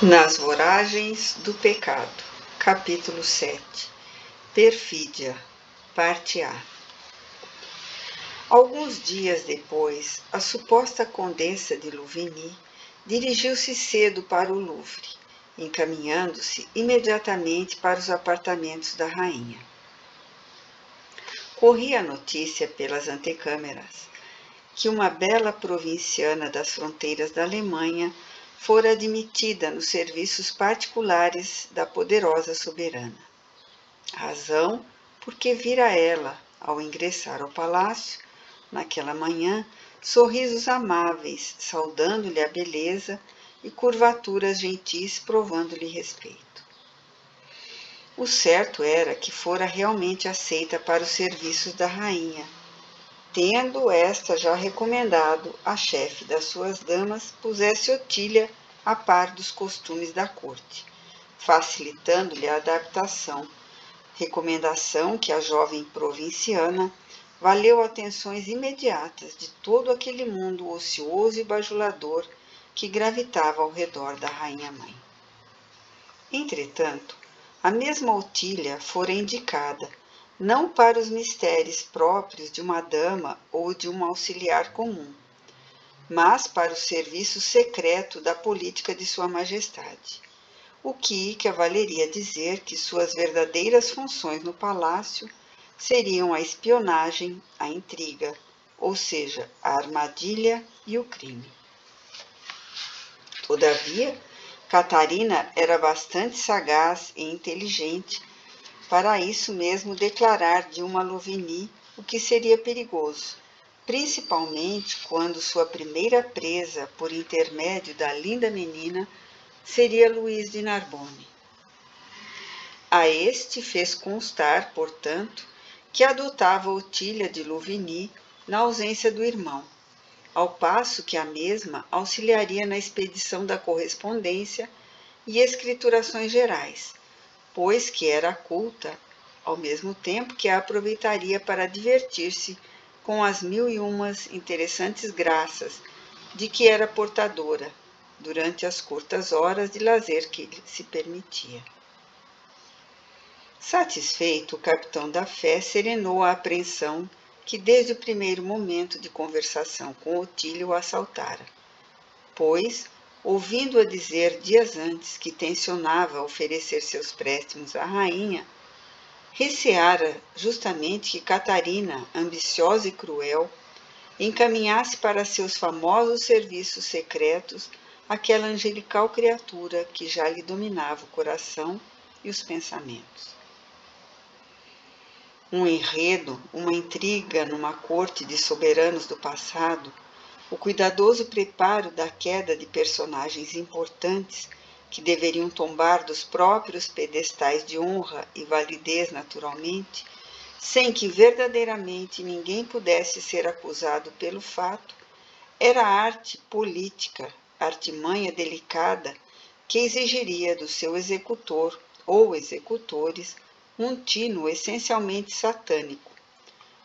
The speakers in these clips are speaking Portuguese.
Nas voragens do pecado, capítulo 7. Perfídia, parte A. Alguns dias depois, a suposta condessa de Louvigny dirigiu-se cedo para o Louvre, encaminhando-se imediatamente para os apartamentos da rainha. Corria a notícia pelas antecâmaras que uma bela provinciana das fronteiras da Alemanha fora admitida nos serviços particulares da poderosa soberana. Razão porque vira ela, ao ingressar ao palácio, naquela manhã, sorrisos amáveis, saudando-lhe a beleza e curvaturas gentis, provando-lhe respeito. O certo era que fora realmente aceita para os serviços da rainha, tendo esta já recomendado à chefe das suas damas pusesse Otília a par dos costumes da corte, facilitando-lhe a adaptação, recomendação que a jovem provinciana valeu atenções imediatas de todo aquele mundo ocioso e bajulador que gravitava ao redor da rainha-mãe. Entretanto, a mesma Otília fora indicada não para os mistérios próprios de uma dama ou de um auxiliar comum, mas para o serviço secreto da política de Sua Majestade, o que valeria dizer que suas verdadeiras funções no palácio seriam a espionagem, a intriga, ou seja, a armadilha e o crime. Todavia, Catarina era bastante sagaz e inteligente para isso mesmo declarar de uma Louvigny o que seria perigoso, principalmente quando sua primeira presa por intermédio da linda menina seria Luís de Narbonne. A este fez constar, portanto, que adotava Otília de Louvigny na ausência do irmão, ao passo que a mesma auxiliaria na expedição da correspondência e escriturações gerais, pois que era culta, ao mesmo tempo que a aproveitaria para divertir-se com as mil e umas interessantes graças de que era portadora, durante as curtas horas de lazer que se permitia. Satisfeito, o capitão da fé serenou a apreensão que desde o primeiro momento de conversação com Otília o assaltara, pois, ouvindo-a dizer dias antes que tencionava oferecer seus préstimos à rainha, receara justamente que Catarina, ambiciosa e cruel, encaminhasse para seus famosos serviços secretos aquela angelical criatura que já lhe dominava o coração e os pensamentos. Um enredo, uma intriga numa corte de soberanos do passado, o cuidadoso preparo da queda de personagens importantes que deveriam tombar dos próprios pedestais de honra e validez naturalmente, sem que verdadeiramente ninguém pudesse ser acusado pelo fato, era arte política, artimanha delicada que exigiria do seu executor ou executores um tino essencialmente satânico,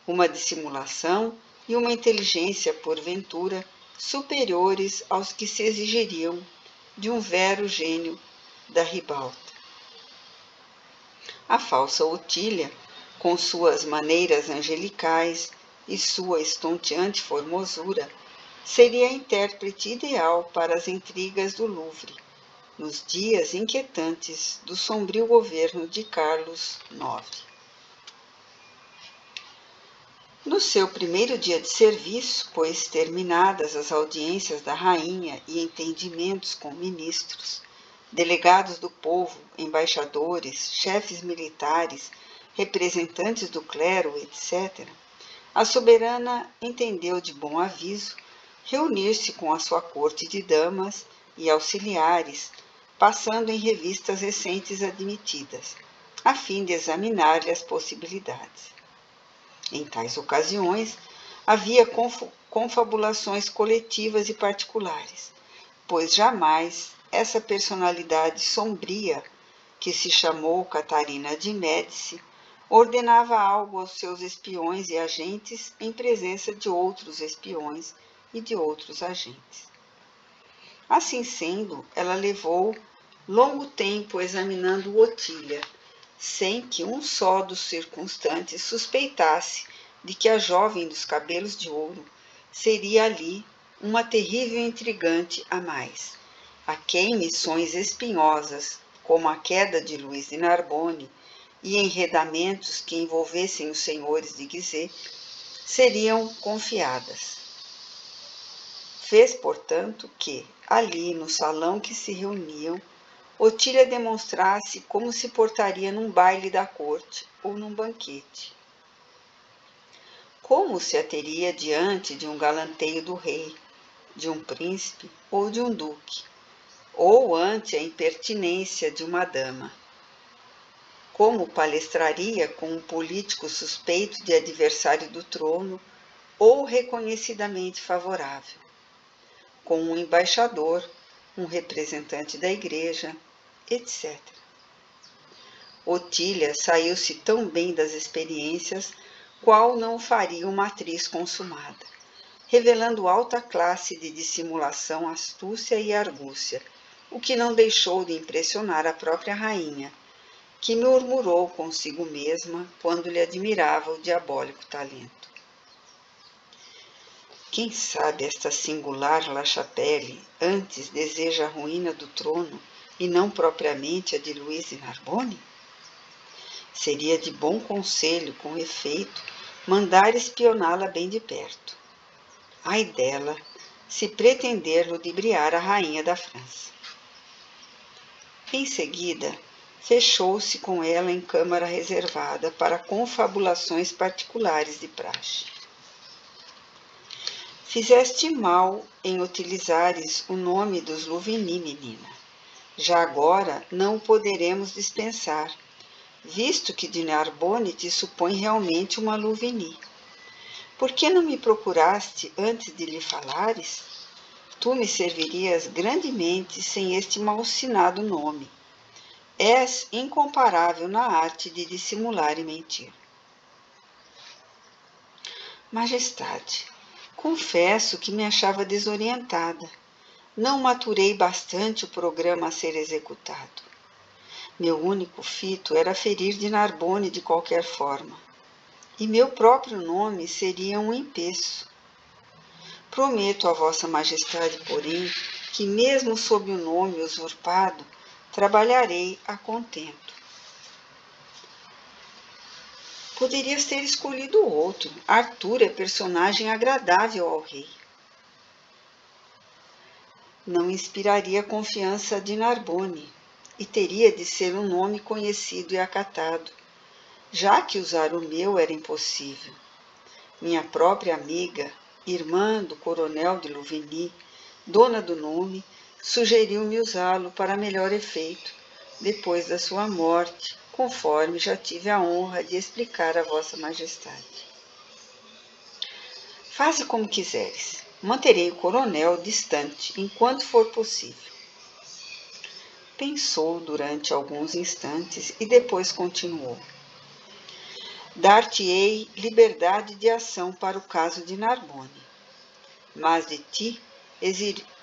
uma dissimulação e uma inteligência, porventura, superiores aos que se exigiriam de um vero gênio da ribalta. A falsa Otília, com suas maneiras angelicais e sua estonteante formosura, seria a intérprete ideal para as intrigas do Louvre, nos dias inquietantes do sombrio governo de Carlos IX. No seu primeiro dia de serviço, pois terminadas as audiências da rainha e entendimentos com ministros, delegados do povo, embaixadores, chefes militares, representantes do clero, etc., a soberana entendeu de bom aviso reunir-se com a sua corte de damas e auxiliares, passando em revista as recentes admitidas, a fim de examinar-lhe as possibilidades. Em tais ocasiões, havia confabulações coletivas e particulares, pois jamais essa personalidade sombria, que se chamou Catarina de Médici, ordenava algo aos seus espiões e agentes em presença de outros espiões e de outros agentes. Assim sendo, ela levou longo tempo examinando Otília, sem que um só dos circunstantes suspeitasse de que a jovem dos cabelos de ouro seria ali uma terrível intrigante a mais, a quem missões espinhosas, como a queda de Luís de Narbonne e enredamentos que envolvessem os senhores de Guise, seriam confiadas. Fez, portanto, que, ali no salão que se reuniam, Otília demonstrasse como se portaria num baile da corte ou num banquete. Como se ateria diante de um galanteio do rei, de um príncipe ou de um duque, ou ante a impertinência de uma dama. Como palestraria com um político suspeito de adversário do trono ou reconhecidamente favorável, com um embaixador, um representante da igreja, etc. Otília saiu-se tão bem das experiências qual não o faria uma atriz consumada, revelando alta classe de dissimulação, astúcia e argúcia, o que não deixou de impressionar a própria rainha, que murmurou consigo mesma quando lhe admirava o diabólico talento. Quem sabe esta singular La Chapelle antes deseja a ruína do trono e não propriamente a de Luís de Narbonne? Seria de bom conselho, com efeito, mandar espioná-la bem de perto. Ai dela, se pretender ludibriar a rainha da França. Em seguida, fechou-se com ela em câmara reservada para confabulações particulares de praxe. Fizeste mal em utilizares o nome dos Louvigny, menina. Já agora não o poderemos dispensar, visto que de Narbonne te supõe realmente uma Louvigny. Por que não me procuraste antes de lhe falares? Tu me servirias grandemente sem este malsinado nome. És incomparável na arte de dissimular e mentir. Majestade, confesso que me achava desorientada. Não maturei bastante o programa a ser executado. Meu único fito era ferir de Narbonne de qualquer forma. E meu próprio nome seria um empeço. Prometo a vossa majestade, porém, que mesmo sob o nome usurpado, trabalharei a contento. Poderias ter escolhido outro. Arthur é personagem agradável ao rei. Não inspiraria confiança de Narbonne, e teria de ser um nome conhecido e acatado, já que usar o meu era impossível. Minha própria amiga, irmã do coronel de Louvigny, dona do nome, sugeriu-me usá-lo para melhor efeito, depois da sua morte, conforme já tive a honra de explicar a vossa majestade. Faze como quiseres. Manterei o coronel distante enquanto for possível. Pensou durante alguns instantes e depois continuou. Dar-te-ei liberdade de ação para o caso de Narbonne, mas de ti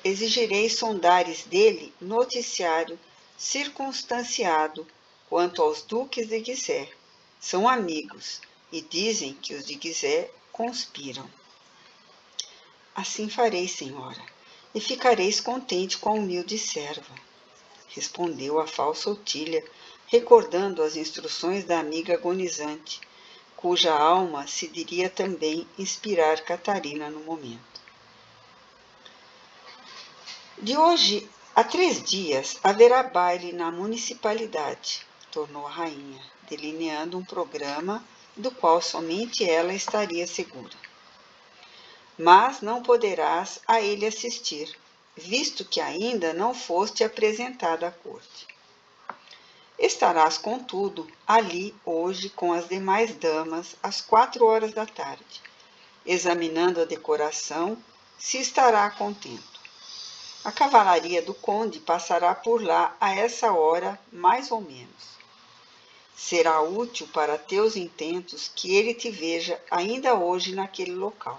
exigirei sondares dele noticiário circunstanciado quanto aos duques de Guise. São amigos e dizem que os de Guise conspiram. Assim farei, senhora, e ficareis contente com a humilde serva, respondeu a falsa Otília, recordando as instruções da amiga agonizante, cuja alma se diria também inspirar Catarina no momento. De hoje a 3 dias haverá baile na municipalidade, tornou a rainha, delineando um programa do qual somente ela estaria segura. Mas não poderás a ele assistir, visto que ainda não foste apresentada à corte. Estarás, contudo, ali hoje com as demais damas às 4 horas da tarde, examinando a decoração, se estará contento. A cavalaria do conde passará por lá a essa hora, mais ou menos. Será útil para teus intentos que ele te veja ainda hoje naquele local.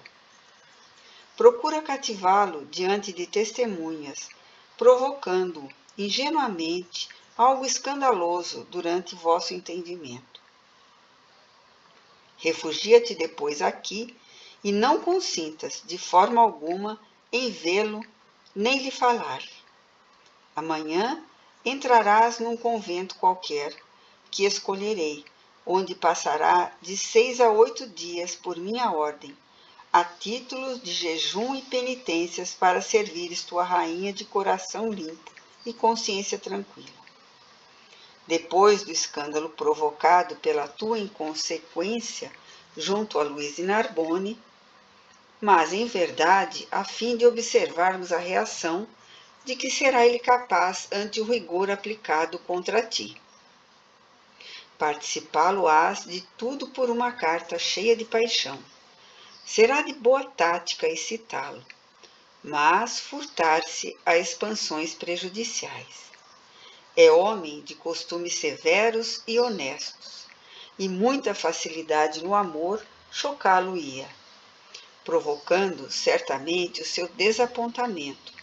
Procura cativá-lo diante de testemunhas, provocando-o ingenuamente, algo escandaloso durante vosso entendimento. Refugia-te depois aqui e não consintas, de forma alguma, em vê-lo nem lhe falar. Amanhã entrarás num convento qualquer, que escolherei, onde passará de 6 a 8 dias por minha ordem, a títulos de jejum e penitências para servires tua rainha de coração limpo e consciência tranquila. Depois do escândalo provocado pela tua inconsequência junto a Luiz Narbonne, mas, em verdade, a fim de observarmos a reação de que será ele capaz ante o rigor aplicado contra ti. Participá-lo-ás de tudo por uma carta cheia de paixão. Será de boa tática excitá-lo, mas furtar-se a expansões prejudiciais. É homem de costumes severos e honestos, e muita facilidade no amor chocá-lo-ia, provocando certamente o seu desapontamento,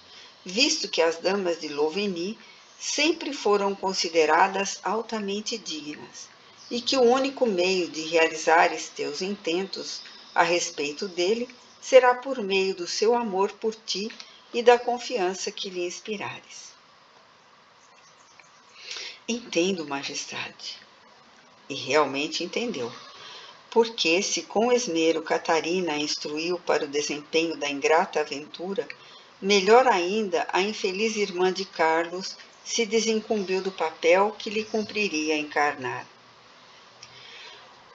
visto que as damas de Louvenie sempre foram consideradas altamente dignas, e que o único meio de realizares teus intentos a respeito dele será por meio do seu amor por ti e da confiança que lhe inspirares. Entendo, majestade. E realmente entendeu. Porque, se com esmero Catarina a instruiu para o desempenho da ingrata aventura, melhor ainda a infeliz irmã de Carlos se desincumbiu do papel que lhe cumpriria encarnar.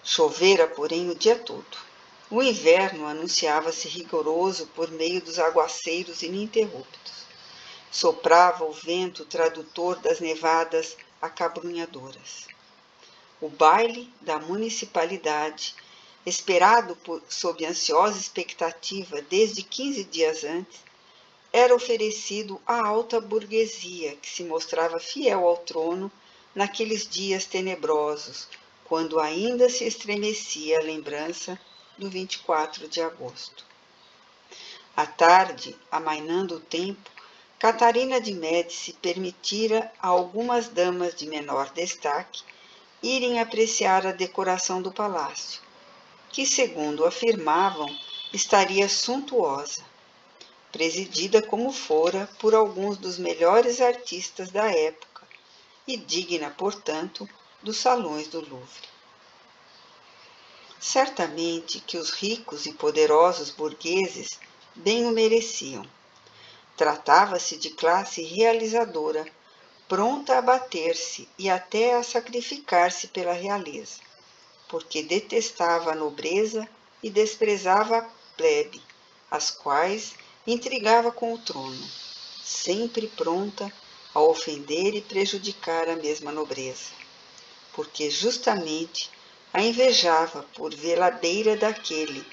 Chovera, porém, o dia todo. O inverno anunciava-se rigoroso por meio dos aguaceiros ininterruptos. Soprava o vento tradutor das nevadas acabrunhadoras. O baile da municipalidade, esperado sob ansiosa expectativa desde 15 dias antes, era oferecido à alta burguesia que se mostrava fiel ao trono naqueles dias tenebrosos, quando ainda se estremecia a lembrança do 24 de agosto. À tarde, amainando o tempo, Catarina de Médici permitira a algumas damas de menor destaque irem apreciar a decoração do palácio, que, segundo afirmavam, estaria suntuosa, presidida como fora por alguns dos melhores artistas da época e digna, portanto, dos salões do Louvre. Certamente que os ricos e poderosos burgueses bem o mereciam. Tratava-se de classe realizadora, pronta a bater-se e até a sacrificar-se pela realeza, porque detestava a nobreza e desprezava a plebe, as quais intrigava com o trono, sempre pronta a ofender e prejudicar a mesma nobreza, porque justamente a invejava por vê-la à beira daquele,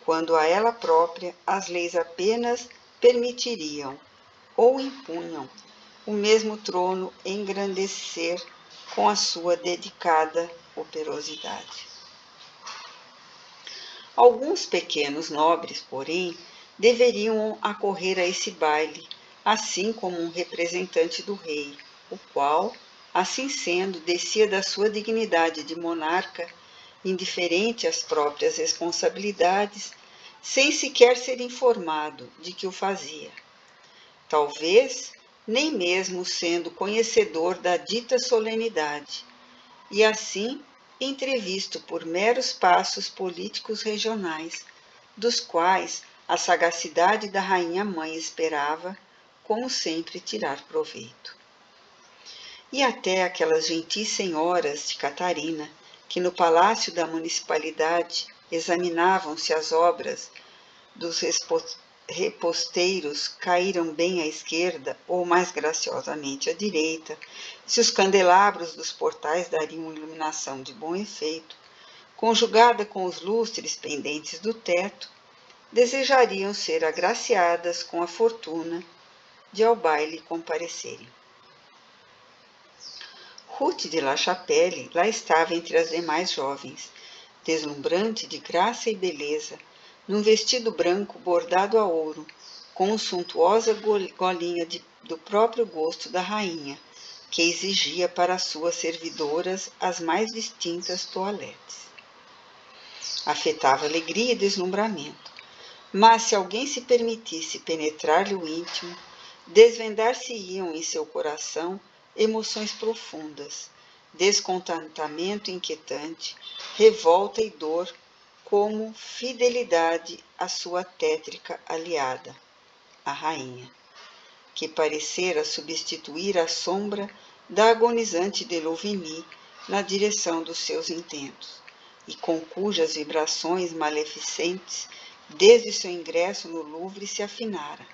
quando a ela própria as leis apenas permitiriam ou impunham o mesmo trono engrandecer com a sua dedicada operosidade. Alguns pequenos nobres, porém, deveriam acorrer a esse baile, assim como um representante do rei, o qual, assim sendo, descia da sua dignidade de monarca, indiferente às próprias responsabilidades, sem sequer ser informado de que o fazia. Talvez nem mesmo sendo conhecedor da dita solenidade, e assim entrevisto por meros passos políticos regionais, dos quais a sagacidade da rainha-mãe esperava, como sempre, tirar proveito. E até aquelas gentis senhoras de Catarina, que no palácio da municipalidade examinavam se as obras dos reposteiros caíram bem à esquerda ou mais graciosamente à direita, se os candelabros dos portais dariam iluminação de bom efeito, conjugada com os lustres pendentes do teto, desejariam ser agraciadas com a fortuna de ao baile comparecerem. Ruth de La Chapelle lá estava entre as demais jovens, deslumbrante de graça e beleza, num vestido branco bordado a ouro, com suntuosa golinha do próprio gosto da rainha, que exigia para suas servidoras as mais distintas toaletes. Afetava alegria e deslumbramento, mas se alguém se permitisse penetrar-lhe o íntimo, desvendar-se-iam em seu coração emoções profundas, descontentamento inquietante, revolta e dor, como fidelidade à sua tétrica aliada, a rainha, que parecera substituir a sombra da agonizante de Louvigny na direção dos seus intentos, e com cujas vibrações maleficentes, desde seu ingresso no Louvre, se afinara,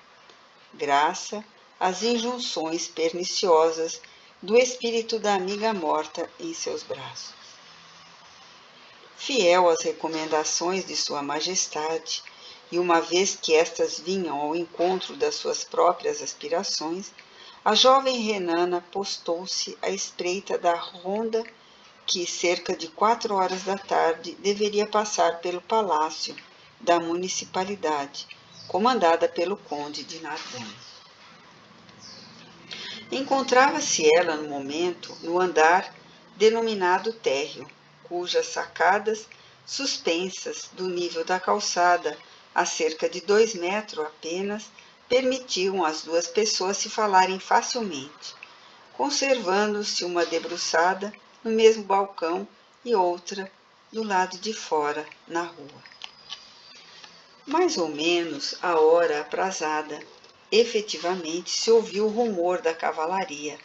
graças às injunções perniciosas do espírito da amiga morta em seus braços. Fiel às recomendações de Sua Majestade, e uma vez que estas vinham ao encontro das suas próprias aspirações, a jovem renana postou-se à espreita da ronda que, cerca de 4 horas da tarde, deveria passar pelo palácio da municipalidade, comandada pelo conde de Narbonne. Encontrava-se ela, no momento, no andar denominado térreo, cujas sacadas, suspensas do nível da calçada a cerca de 2 metros apenas, permitiam às duas pessoas se falarem facilmente, conservando-se uma debruçada no mesmo balcão e outra do lado de fora, na rua. Mais ou menos à hora aprazada, efetivamente se ouviu o rumor da cavalaria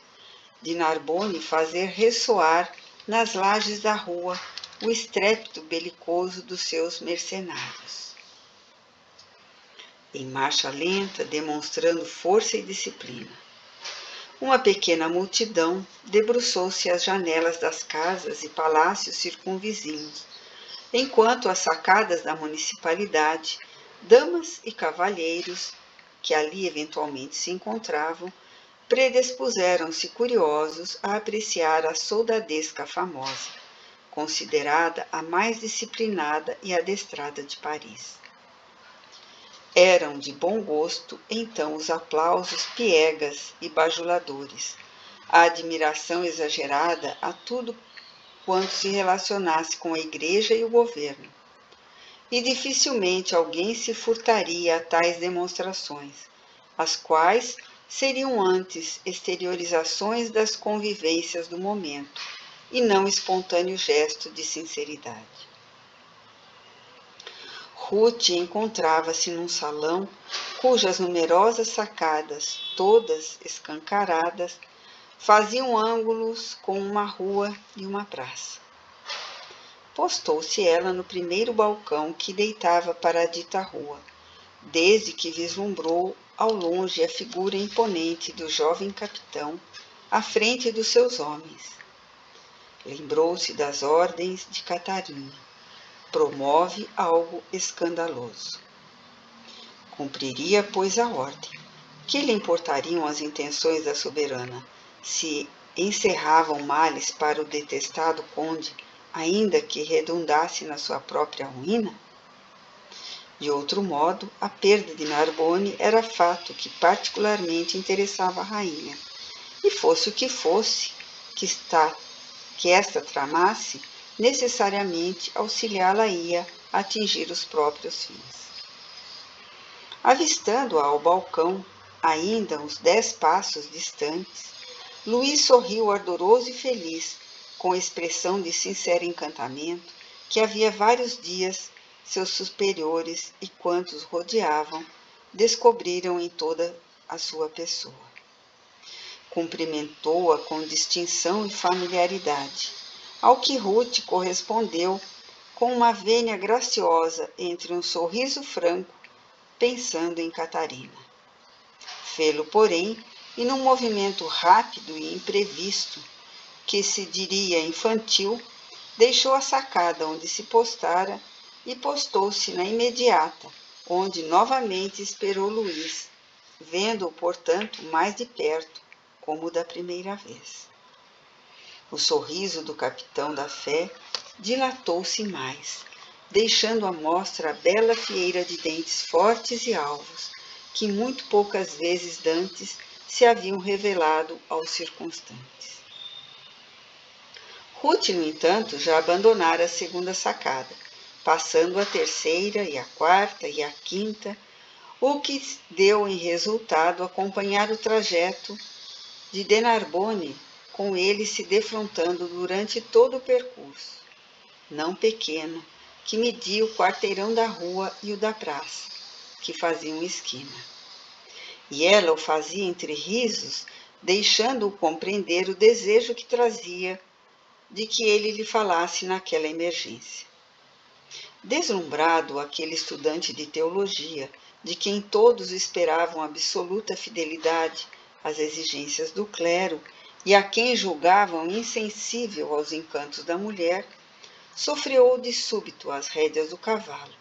de Narbonne fazer ressoar nas lajes da rua o estrépito belicoso dos seus mercenários. Em marcha lenta, demonstrando força e disciplina, uma pequena multidão debruçou-se às janelas das casas e palácios circunvizinhos, enquanto as sacadas da municipalidade, damas e cavalheiros que ali eventualmente se encontravam, predispuseram-se curiosos a apreciar a soldadesca famosa, considerada a mais disciplinada e adestrada de Paris. Eram de bom gosto, então, os aplausos piegas e bajuladores, a admiração exagerada a tudo quanto se relacionasse com a Igreja e o governo. E dificilmente alguém se furtaria a tais demonstrações, as quais seriam antes exteriorizações das convivências do momento, e não espontâneo gesto de sinceridade. Ruth encontrava-se num salão cujas numerosas sacadas, todas escancaradas, faziam ângulos com uma rua e uma praça. Postou-se ela no primeiro balcão que deitava para a dita rua, desde que vislumbrou ao longe a figura imponente do jovem capitão à frente dos seus homens. Lembrou-se das ordens de Catarina. Promove algo escandaloso. Cumpriria, pois, a ordem. Que lhe importariam as intenções da soberana, se encerravam males para o detestado conde, ainda que redundasse na sua própria ruína? De outro modo, a perda de Narbonne era fato que particularmente interessava a rainha, e fosse o que fosse que esta tramasse, necessariamente auxiliá-la-ia a atingir os próprios fins. Avistando-a ao balcão, ainda uns 10 passos distantes, Luís sorriu ardoroso e feliz, com expressão de sincero encantamento que havia vários dias seus superiores e quantos rodeavam descobriram em toda a sua pessoa. Cumprimentou-a com distinção e familiaridade, ao que Ruth correspondeu com uma vênia graciosa entre um sorriso franco, pensando em Catarina. Fê-lo, porém, e num movimento rápido e imprevisto, que se diria infantil, deixou a sacada onde se postara e postou-se na imediata, onde novamente esperou Luís, vendo-o, portanto, mais de perto, como da primeira vez. O sorriso do capitão da fé dilatou-se mais, deixando à mostra a bela fieira de dentes fortes e alvos, que muito poucas vezes dantes se haviam revelado aos circunstantes. Ruth, no entanto, já abandonara a segunda sacada, passando a terceira e a quarta e a quinta, o que deu em resultado acompanhar o trajeto de de Narbonne, com ele se defrontando durante todo o percurso, não pequeno, que media o quarteirão da rua e o da praça, que faziam esquina. E ela o fazia entre risos, deixando-o compreender o desejo que trazia de que ele lhe falasse naquela emergência. Deslumbrado, aquele estudante de teologia, de quem todos esperavam absoluta fidelidade às exigências do clero e a quem julgavam insensível aos encantos da mulher, sofreou de súbito as rédeas do cavalo,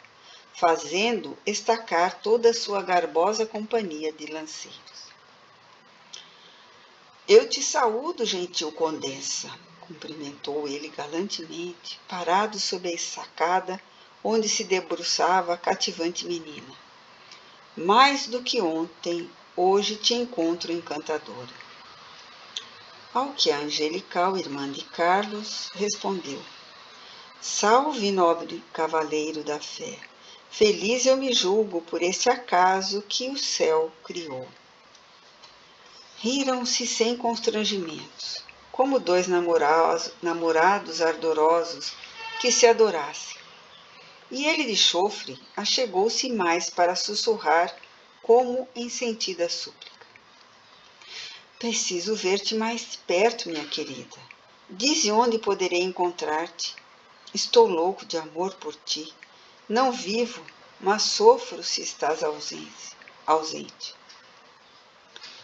fazendo estacar toda a sua garbosa companhia de lanceiros. Eu te saúdo, gentil condessa, cumprimentou ele galantemente, parado sob a sacada onde se debruçava a cativante menina. Mais do que ontem, hoje te encontro encantadora. Ao que a angelical irmã de Carlos respondeu: Salve, nobre cavaleiro da fé! Feliz eu me julgo por este acaso que o céu criou. Riram-se sem constrangimentos, como dois namorados ardorosos que se adorassem. E ele de chofre achegou-se mais para sussurrar como em sentida súplica. Preciso ver-te mais perto, minha querida. Dize onde poderei encontrar-te. Estou louco de amor por ti. Não vivo, mas sofro se estás ausente.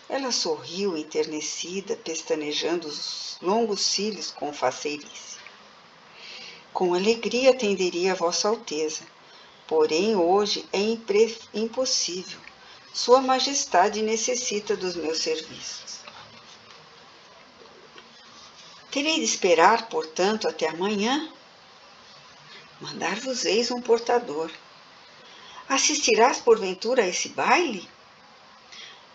Ela sorriu enternecida, pestanejando os longos cílios com faceirice. Com alegria atenderia a Vossa Alteza, porém hoje é impossível. Sua Majestade necessita dos meus serviços. Terei de esperar, portanto, até amanhã? Mandar-vos-eis um portador. Assistirás, porventura, a esse baile?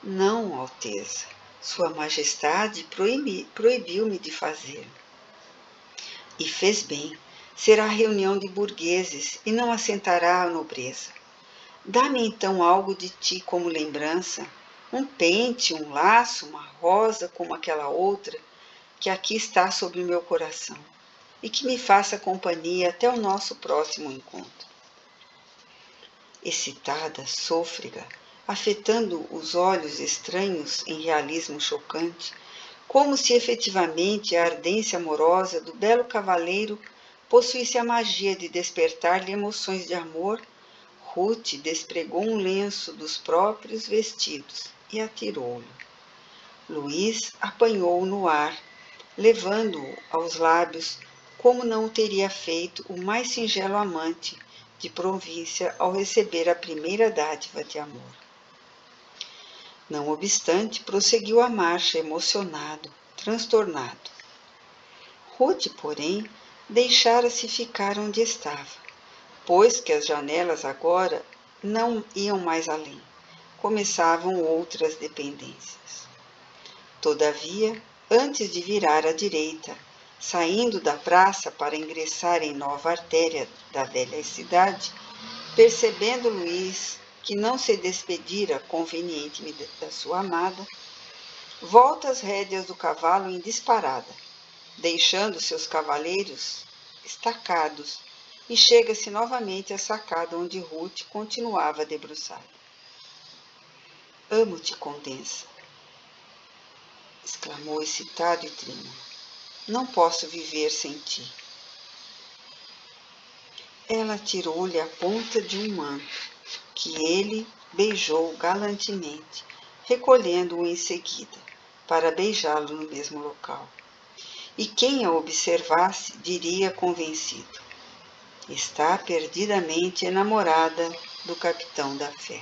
Não, Alteza. Sua Majestade proibiu-me de fazê-lo. E fez bem. Será reunião de burgueses e não assentará a nobreza. Dá-me então algo de ti como lembrança, um pente, um laço, uma rosa como aquela outra, que aqui está sobre o meu coração, e que me faça companhia até o nosso próximo encontro. Excitada, sôfrega, afetando os olhos estranhos em realismo chocante, como se efetivamente a ardência amorosa do belo cavaleiro possuísse a magia de despertar-lhe emoções de amor, Ruth despregou um lenço dos próprios vestidos e atirou-lhe. Luís apanhou-o no ar, levando-o aos lábios, como não o teria feito o mais singelo amante de província ao receber a primeira dádiva de amor. Não obstante, prosseguiu a marcha, emocionado, transtornado. Ruth, porém, deixara-se ficar onde estava, pois que as janelas agora não iam mais além, começavam outras dependências. Todavia, antes de virar à direita, saindo da praça para ingressar em nova artéria da velha cidade, percebendo Luís que não se despedira convenientemente da sua amada, volta as rédeas do cavalo em disparada, deixando seus cavaleiros estacados, e chega-se novamente à sacada onde Ruth continuava debruçada. Amo-te, Condessa, exclamou excitado e trêmulo. Não posso viver sem ti. Ela tirou-lhe a ponta de um manto, que ele beijou galantemente, recolhendo-o em seguida, para beijá-lo no mesmo local. E quem a observasse diria convencido: está perdidamente enamorada do capitão da fé.